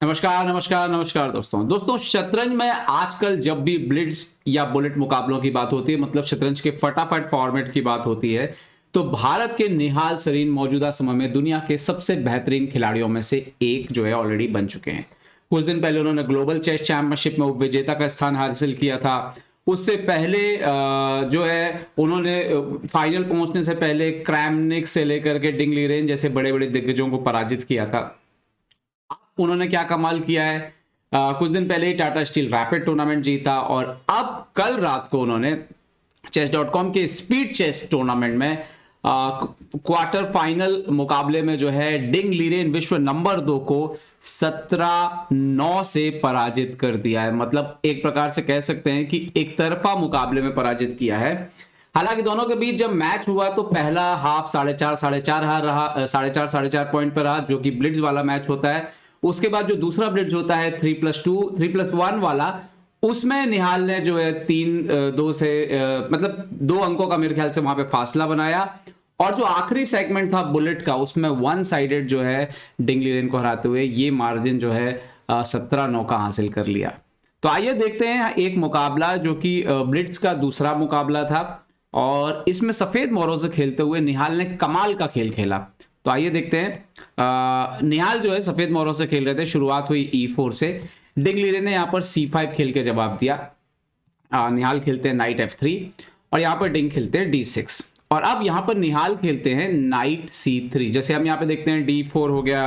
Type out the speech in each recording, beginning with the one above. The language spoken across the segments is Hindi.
नमस्कार नमस्कार नमस्कार दोस्तों शतरंज में आजकल जब भी ब्लिट्ज या बुलेट मुकाबलों की बात होती है, मतलब शतरंज के फटाफट फॉर्मेट की बात होती है, तो भारत के निहाल सरीन मौजूदा समय में दुनिया के सबसे बेहतरीन खिलाड़ियों में से एक जो है ऑलरेडी बन चुके हैं। कुछ दिन पहले उन्होंने ग्लोबल चेस चैंपियनशिप में उपविजेता का स्थान हासिल किया था। उससे पहले जो है उन्होंने फाइनल पहुंचने से पहले क्रैमनिक से लेकर के डिंग लीरेन जैसे बड़े बड़े दिग्गजों को पराजित किया था। उन्होंने क्या कमाल किया है, कुछ दिन पहले ही टाटा स्टील रैपिड टूर्नामेंट जीता और अब कल रात को उन्होंने chess.com के स्पीड चेस टूर्नामेंट में क्वार्टर फाइनल मुकाबले में जो है डिंग लीरेन विश्व नंबर 2 को 17-9 से पराजित कर दिया है। मतलब एक प्रकार से कह सकते हैं कि एक तरफा मुकाबले में पराजित किया है। हालांकि दोनों के बीच जब मैच हुआ तो पहला हाफ 4.5 साढ़े चार पॉइंट पर रहा, जो कि ब्लिट्ज वाला मैच होता है। उसके बाद जो दूसरा ब्लिट्ज होता है 3+1 वाला, उसमें निहाल ने जो है 3-2 से मतलब 2 अंकों का मेरे ख्याल से वहां पे फासला बनाया। और जो आखिरी सेगमेंट था बुलेट का, उसमें वन साइडेड जो है डिंग लीरेन को हराते हुए ये मार्जिन जो है 17-9 का हासिल कर लिया। तो आइए देखते हैं एक मुकाबला जो कि ब्लिट्ज का दूसरा मुकाबला था और इसमें सफेद मोहरों से खेलते हुए निहाल ने कमाल का खेल खेला। तो आइए देखते हैं। निहाल जो है सफेद मोहरों से खेल रहे थे। शुरुआत हुई E4 से, डिंग लीरेन ने यहाँ पर C5 खेल के जवाब दिया। निहाल खेलते हैं नाइट F3 और यहाँ पर डिंग खेलते हैं D6 और अब यहाँ पर निहाल खेलते हैं नाइट C3। जैसे हम यहाँ पे देखते हैं D4 हो गया,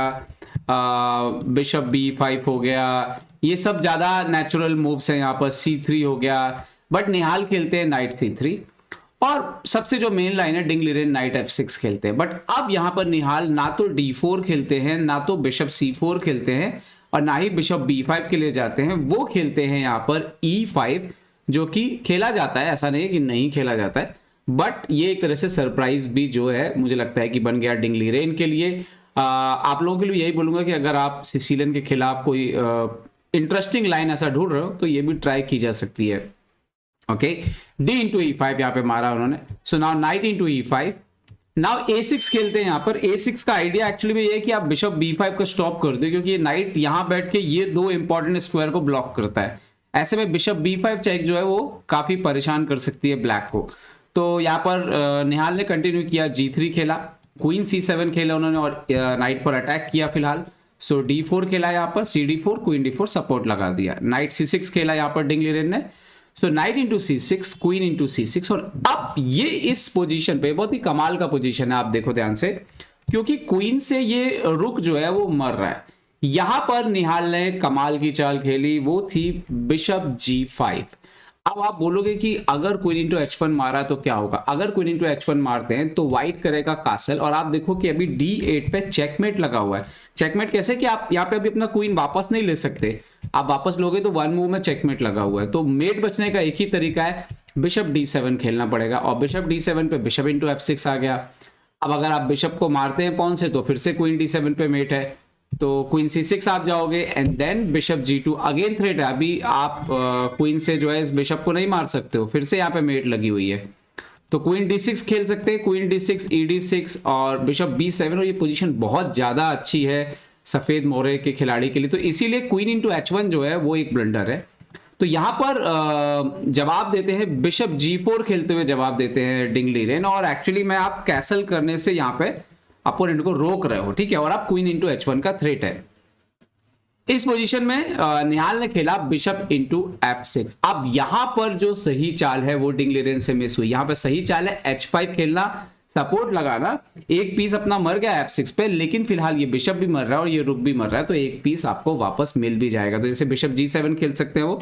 बिशप B5 हो गया, ये सब ज्यादा नेचुरल मूव्स हैं। यहाँ पर C3 हो गया, बट निहाल खेलते हैं नाइट C3 और सबसे जो मेन लाइन है डिंग लीरेन नाइट F6 खेलते हैं। बट अब यहां पर निहाल ना तो D4 खेलते हैं, ना तो बिशप C4 खेलते हैं और ना ही बिशप B5 के लिए जाते हैं। वो खेलते हैं यहां पर E5, जो कि खेला जाता है, ऐसा नहीं है कि नहीं खेला जाता है, बट ये एक तरह से सरप्राइज भी जो है मुझे लगता है कि बन गया डिंग लीरेन के लिए। आप लोगों के लिए यही बोलूंगा कि अगर आप सिसिलियन के खिलाफ कोई इंटरेस्टिंग लाइन ऐसा ढूंढ रहे हो तो ये भी ट्राई की जा सकती है। ओके, D इंटू E5 यहाँ पे मारा उन्होंने। So now night into E5, now A6 खेलते हैं। यहाँ पर A6 का आइडिया एक्चुअली में ये है कि आप बिशप B5 को स्टॉप कर दो, क्योंकि ये नाइट यहाँ बैठ के ये 2 इंपॉर्टेंट स्क्वायर को ब्लॉक करता है। ऐसे में बिशप B5 चेक जो है वो काफी परेशान कर सकती है ब्लैक को। तो यहाँ पर निहाल ने कंटिन्यू किया, G3 खेला, क्वीन C7 खेला उन्होंने और नाइट पर अटैक किया फिलहाल। सो D4 खेला यहाँ पर, CD4, क्वीन D4 सपोर्ट लगा दिया। नाइट C6 खेला यहाँ पर डिंग लीरेन ने। So knight into C6, queen into C6 और अब ये इस पोजीशन पे बहुत ही कमाल का पोजीशन है, आप देखो ध्यान से, क्योंकि क्वीन से ये रुक जो है वो मर रहा है। यहां पर निहाल ने कमाल की चाल खेली, वो थी बिशप G5। अब आप बोलोगे कि अगर क्वीन इंटू H1 मारा तो क्या होगा। अगर क्वीन इंटू H1 मारते हैं तो व्हाइट करेगा कासल और आप देखो कि अभी D8 पे चेकमेट लगा हुआ है। चेकमेट कैसे कि आप यहाँ पे अभी अपना क्वीन वापस नहीं ले सकते, आप वापस लोगे तो 1 मूव में चेकमेट लगा हुआ है। तो मेट बचने का एक ही तरीका है, बिशप D7 खेलना पड़ेगा और बिशप D7 पे बिशप इंटू F6 आ गया। अब अगर आप बिशप को मारते हैं पॉन से तो फिर से क्वीन D7 पे मेट है, तो क्वीन C6 आप जाओगे and then bishop G2 again threat है। अभी आप क्वीन से जो है इस बिशप को नहीं मार सकते हो, फिर से यहाँ पे मेट लगी हुई है। तो क्वीन D6 खेल सकते हैं, क्वीन D6, ED6 और बिशप B7 और ये पोजीशन बहुत ज्यादा अच्छी है सफेद मोहरे के खिलाड़ी के लिए। तो इसीलिए क्वीन इंटू H1 जो है वो एक ब्लंडर है। तो यहां पर जवाब देते हैं बिशप G4 खेलते हुए जवाब देते हैं डिंग लीरेन और एक्चुअली मैं आप कैसल करने से यहाँ पे अपोनेंट को रोक रहे हो, ठीक है, और आप क्वीन इंटू H1 का थ्रेट है। इस पोजीशन में निहाल ने खेला बिशप इंटू F6। अब यहां पर जो सही चाल है वो डिंग लीरेन से मिस हुई। यहां पर सही चाल है H5 खेलना, सपोर्ट लगाना, एक पीस अपना मर गया F6 पे, लेकिन फिलहाल ये बिशप भी मर रहा है और ये रुक भी मर रहा है, तो एक पीस आपको वापस मिल भी जाएगा। तो जैसे बिशप G7 खेल सकते हैं वो,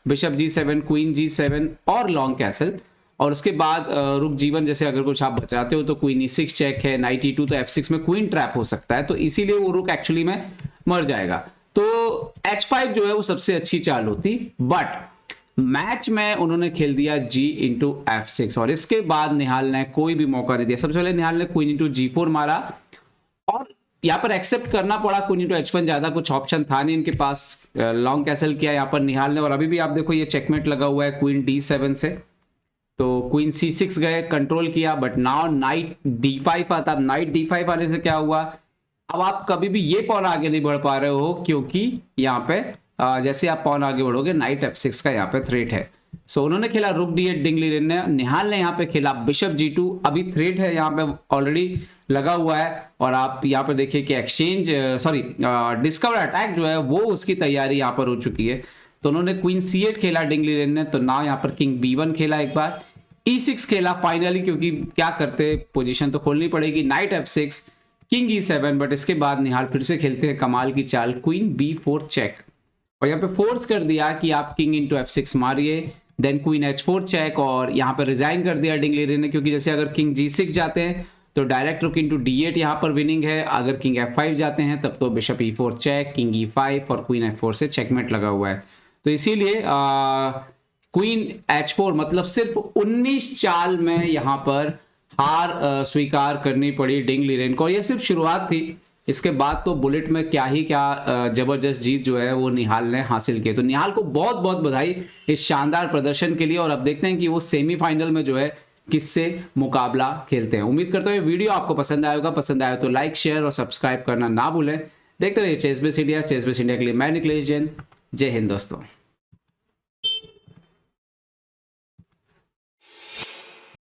बिशप G7, क्वीन G7 और लॉन्ग कैसल, और उसके बाद रुक G1 जैसे अगर कुछ आप बचाते हो तो क्वीन E6 चेक है, नाइट E2 तो F6 में क्वीन ट्रैप हो सकता है, तो इसीलिए वो रुक एक्चुअली में मर जाएगा। तो H5 जो है वो सबसे अच्छी चाल होती, बट मैच में उन्होंने खेल दिया G इंटू F6 और इसके बाद निहाल ने कोई भी मौका नहीं दिया। सबसे पहले निहाल ने क्वीन इंटू G4 मारा और यहाँ पर एक्सेप्ट करना पड़ा, क्वीन इंटू H1 ज्यादा कुछ ऑप्शन था नहीं इनके पास। लॉन्ग कैसल किया यहाँ पर निहाल ने और अभी भी आप देखो ये चेकमेट लगा हुआ है क्वीन D7 से। तो क्वीन C6 गए, कंट्रोल किया, बट नाउ नाइट D5 आता। नाइट D5 आने से क्या हुआ, अब आप कभी भी ये पॉन आगे नहीं बढ़ पा रहे हो, क्योंकि यहाँ पे जैसे आप पॉन आगे बढ़ोगे नाइट f6 का यहाँ पे थ्रेट है। सो उन्होंने खेला रुक d8 डिंगलिरेन ने, निहाल ने यहाँ पे खेला बिशप g2। अभी थ्रेट है यहाँ पे ऑलरेडी लगा हुआ है, और आप यहाँ पे देखिए कि एक्सचेंज सॉरी डिस्कवर अटैक जो है वो उसकी तैयारी यहाँ पर हो चुकी है। तो उन्होंने क्वीन c8 खेला डिंगलिरेन ने, तो नाउ यहाँ पर किंग b1 खेला, एक बार e6 खेला फाइनली, क्योंकि क्या करते पोजीशन तो खोलनी पड़ेगी। Night f6 king e7, but इसके बाद निहाल फिर से खेलते हैं कमाल की चाल क्वीन b4 चेक, और यहाँ पे फोर्स कर दिया कि आप किंग इंटू f6 मारिए, देन क्वीन h4 चेक, और यहाँ पर रिजाइन कर दिया डिंगलिरेन ने, क्योंकि जैसे अगर किंग g6 जाते हैं तो डायरेक्ट रुक इंटू d8 यहाँ पर विनिंग है, अगर किंग f5 जाते हैं तब तो bishop e4 check, king e5 और क्वीन f4 से चेकमेट लगा हुआ है। तो इसीलिए क्वीन h4 मतलब सिर्फ 19 चाल में यहाँ पर हार स्वीकार करनी पड़ी डिंगलिरेन को। यह सिर्फ शुरुआत थी, इसके बाद तो बुलेट में क्या ही क्या जबरदस्त जीत जो है वो निहाल ने हासिल की। तो निहाल को बहुत बहुत बधाई इस शानदार प्रदर्शन के लिए, और अब देखते हैं कि वो सेमीफाइनल में जो है किससे मुकाबला खेलते हैं। उम्मीद करता हूँ ये वीडियो आपको पसंद आएगा, पसंद आया तो लाइक शेयर और सब्सक्राइब करना ना भूलें। देखते रहिए chess base India. Chess base India के लिए मैं निखिलेश जैन, जय हिंद दोस्तों।